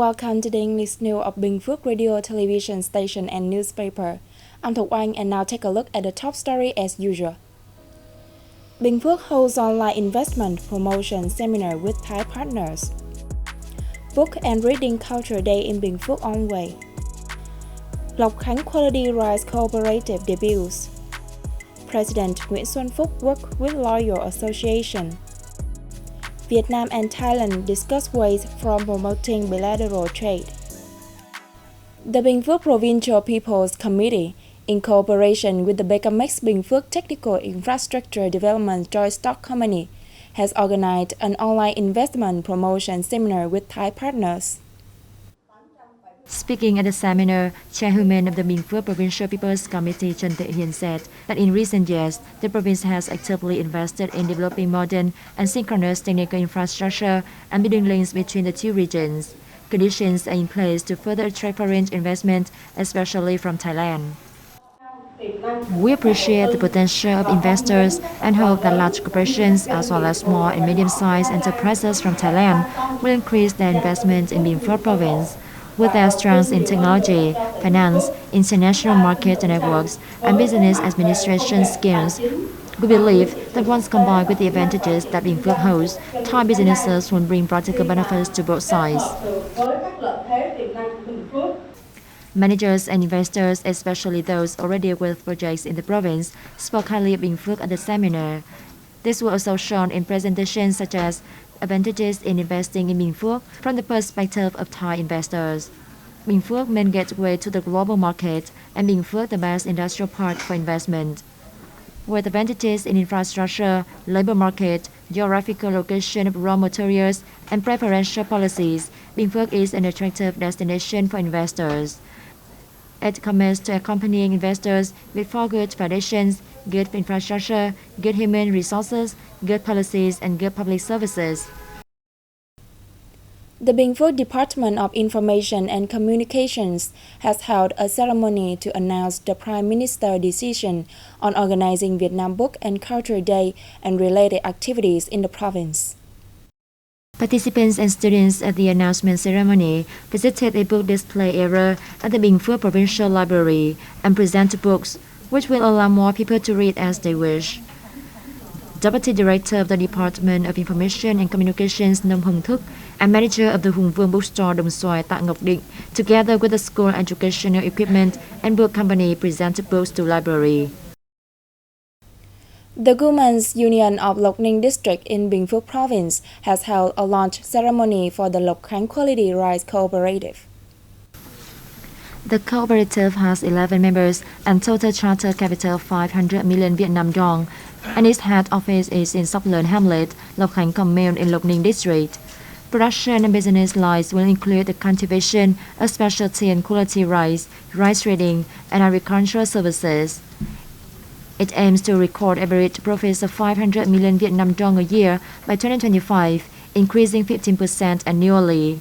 Welcome to the English news of Binh Phuoc radio, television station and newspaper. I'm Thục Anh and now take a look at the top story as usual. Binh Phuoc holds online investment promotion seminar with Thai partners. Book and reading culture day in Binh Phuoc on way. Lộc Khánh Quality Rice Cooperative debuts. President Nguyễn Xuân Phúc work with Lawyer Association. Vietnam and Thailand discuss ways from promoting bilateral trade. The Binh Phuoc Provincial People's Committee, in cooperation with the BKMX Binh Phuoc Technical Infrastructure Development Joint Stock Company, has organized an online investment promotion seminar with Thai partners. Speaking at the seminar, Chairwoman of the Binh Phuoc Provincial People's Committee Trần Hiền said that in recent years, the province has actively invested in developing modern and synchronous technical infrastructure and building links between the two regions. Conditions are in place to further attract foreign investment, especially from Thailand. We appreciate the potential of investors and hope that large corporations as well as small and medium-sized enterprises from Thailand will increase their investment in Binh Phuoc province. With their strengths in technology, finance, international market networks, and business administration skills, we believe that once combined with the advantages that Binh Phuoc holds, Thai businesses will bring practical benefits to both sides. Managers and investors, especially those already with projects in the province, spoke highly of Binh Phuoc at the seminar. This was also shown in presentations such as advantages in investing in Binh Phuoc from the perspective of Thai investors. Binh Phuoc main gateway to the global market and Binh Phuoc the best industrial park for investment. With advantages in infrastructure, labor market, geographical location of raw materials, and preferential policies, Binh Phuoc is an attractive destination for investors. It commits to accompanying investors with four good foundations: good infrastructure, good human resources, good policies, and good public services. The Binh Phuoc Department of Information and Communications has held a ceremony to announce the Prime Minister's decision on organizing Vietnam Book and Culture Day and related activities in the province. Participants and students at the announcement ceremony visited a book display area at the Binh Phuoc Provincial Library and presented books, which will allow more people to read as they wish. Deputy Director of the Department of Information and Communications Nông Hồng Thức and manager of the Hùng Vương Bookstore Đồng Xoài Tạ Ngọc Định, together with the school educational equipment and book company, presented books to library. The Women's Union of Lộc Ninh District in Binh Phuoc Province has held a launch ceremony for the Lộc Khánh Quality Rice Cooperative. The cooperative has 11 members and total charter capital of 500 million Vietnam dong, and its head office is in Sóc Lớn Hamlet, Lộc Khánh Commune in Lộc Ninh District. Production and business lines will include the cultivation of specialty and quality rice, rice trading, and agricultural services. It aims to record average profits of 500 million Vietnam dong a year by 2025, increasing 15% annually.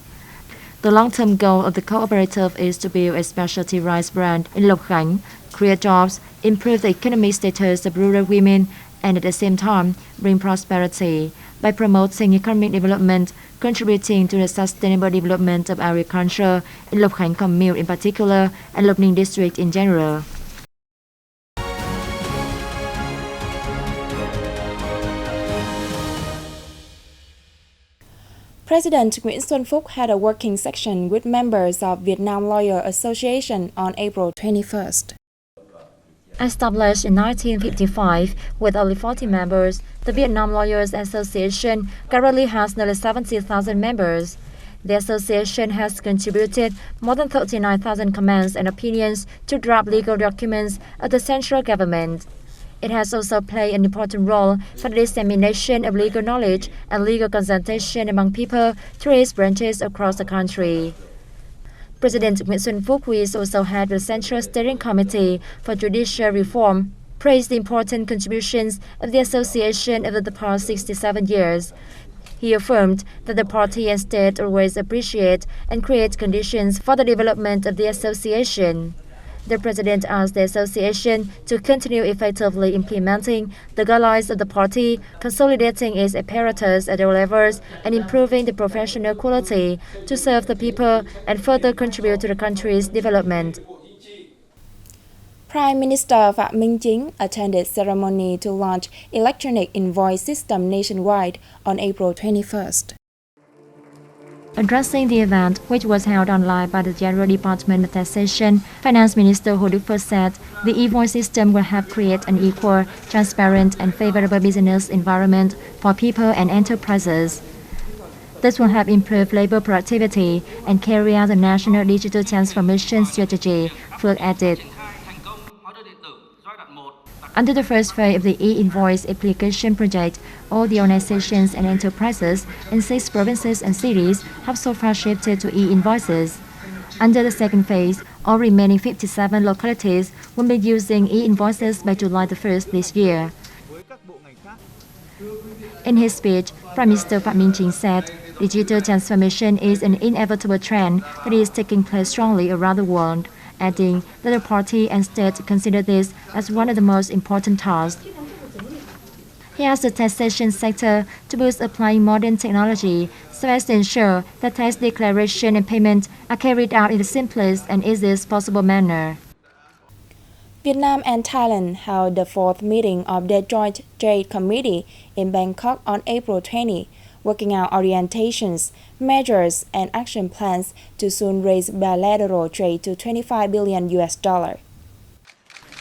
The long-term goal of the cooperative is to build a specialty rice brand in Lộc Khánh, create jobs, improve the economic status of rural women, and at the same time bring prosperity by promoting economic development, contributing to the sustainable development of agriculture in Lộc Khánh Commune in particular and Lộc Ninh District in general. President Nguyễn Xuân Phúc had a working session with members of Vietnam Lawyer Association on April 21st. Established in 1955 with only 40 members, the Vietnam Lawyers Association currently has nearly 70,000 members. The association has contributed more than 39,000 comments and opinions to draft legal documents of the central government. It has also played an important role for the dissemination of legal knowledge and legal consultation among people through its branches across the country. President Nguyễn Xuân Phúc, who is also head of the Central Steering Committee for Judicial Reform, praised the important contributions of the association over the past 67 years. He affirmed that the party and state always appreciate and create conditions for the development of the association. The President asked the association to continue effectively implementing the guidelines of the party, consolidating its apparatus at all levels, and improving the professional quality to serve the people and further contribute to the country's development. Prime Minister Phạm Chính attended ceremony to launch electronic invoice system nationwide on April 21st. Addressing the event, which was held online by the General Department of Taxation, Finance Minister Binh Phuoc said the e-invoice system will help create an equal, transparent and favorable business environment for people and enterprises. This will help improve labor productivity and carry out the national digital transformation strategy, Phuoc added. Under the first phase of the e-invoice application project, all the organizations and enterprises in 6 provinces and cities have so far shifted to e-invoices. Under the second phase, all remaining 57 localities will be using e-invoices by July the 1st this year. In his speech, Prime Minister Phạm Chính said, digital transformation is an inevitable trend that is taking place strongly around the world, adding that the party and state consider this as one of the most important tasks. He asked the taxation sector to boost applying modern technology so as to ensure that tax declaration and payment are carried out in the simplest and easiest possible manner. Vietnam and Thailand held the 4th meeting of the Joint Trade Committee in Bangkok on April 20, working out orientations, measures, and action plans to soon raise bilateral trade to $25 billion.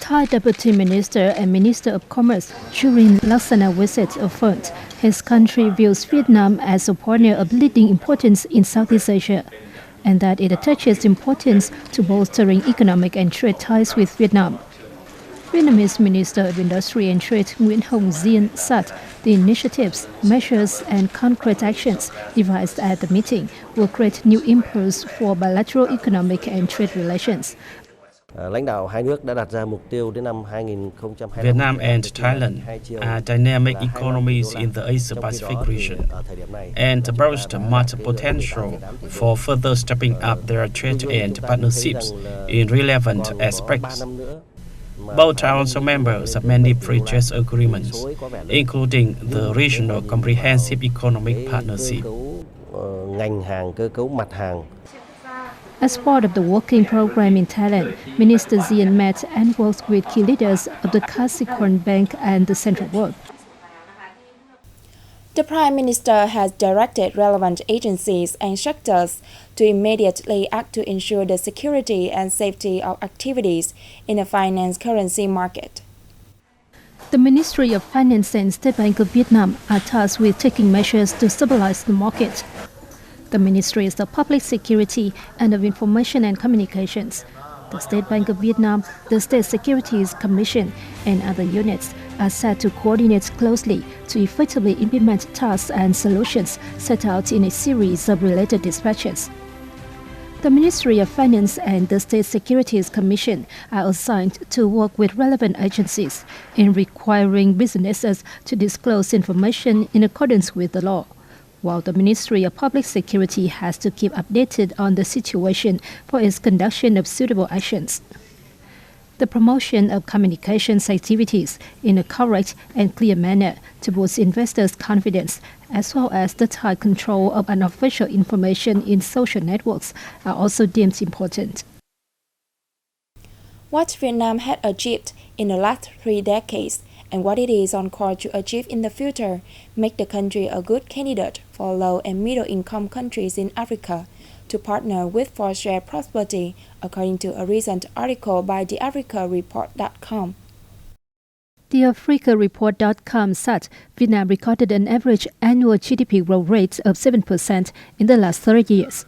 Thai Deputy Minister and Minister of Commerce during Laksana visit affirmed his country views Vietnam as a partner of leading importance in Southeast Asia, and that it attaches importance to bolstering economic and trade ties with Vietnam. Vietnamese Minister of Industry and Trade Nguyễn Hồng Diên said the initiatives, measures and concrete actions devised at the meeting will create new impulse for bilateral economic and trade relations. Lãnh đạo hai nước đã đặt ra mục tiêu đến năm 2020. Vietnam and Thailand are dynamic economies in the Asia-Pacific region and boast much potential for further stepping up their trade and partnerships in relevant aspects. Both are also members of many free trade agreements, including the Regional Comprehensive Economic Partnership. Ngành hàng, cơ cấu mặt hàng. As part of the working program in Thailand, Minister Diên met and worked with key leaders of the Kasikorn Bank and the Central Bank. The Prime Minister has directed relevant agencies and sectors to immediately act to ensure the security and safety of activities in the finance currency market. The Ministry of Finance and State Bank of Vietnam are tasked with taking measures to stabilize the market. The Ministries of Public Security and of Information and Communications, the State Bank of Vietnam, the State Securities Commission, and other units are set to coordinate closely to effectively implement tasks and solutions set out in a series of related dispatches. The Ministry of Finance and the State Securities Commission are assigned to work with relevant agencies in requiring businesses to disclose information in accordance with the law, while the Ministry of Public Security has to keep updated on the situation for its conduction of suitable actions. The promotion of communications activities in a correct and clear manner to boost investors' confidence, as well as the tight control of unofficial information in social networks, are also deemed important. What Vietnam had achieved in the last 3 decades and what it is on course to achieve in the future make the country a good candidate for low and middle-income countries in Africa to partner with for shared prosperity, according to a recent article by theafricareport.com. TheAfricaReport.com said Vietnam recorded an average annual GDP growth rate of 7% in the last 30 years.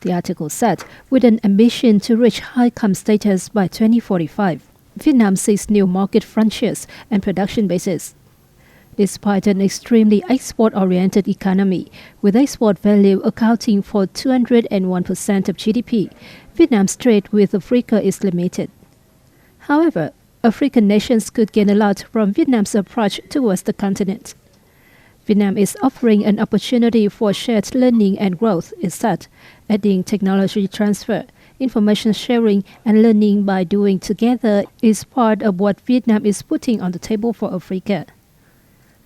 The article said, with an ambition to reach high-income status by 2045, Vietnam seeks new market frontiers and production bases. Despite an extremely export-oriented economy, with export value accounting for 201% of GDP, Vietnam's trade with Africa is limited. However, African nations could gain a lot from Vietnam's approach towards the continent. Vietnam is offering an opportunity for shared learning and growth, it said, adding technology transfer, Information sharing and learning by doing together is part of what Vietnam is putting on the table for Africa.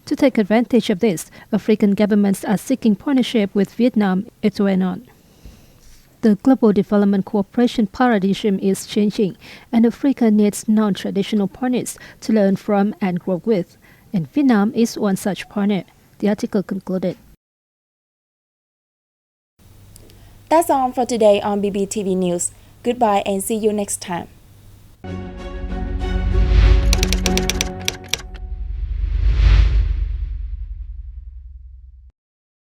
To take advantage of this, African governments are seeking partnership with Vietnam, it went on. The global development cooperation paradigm is changing, and Africa needs non-traditional partners to learn from and grow with. And Vietnam is one such partner, the article concluded. That's all for today on BPTV News. Goodbye and see you next time.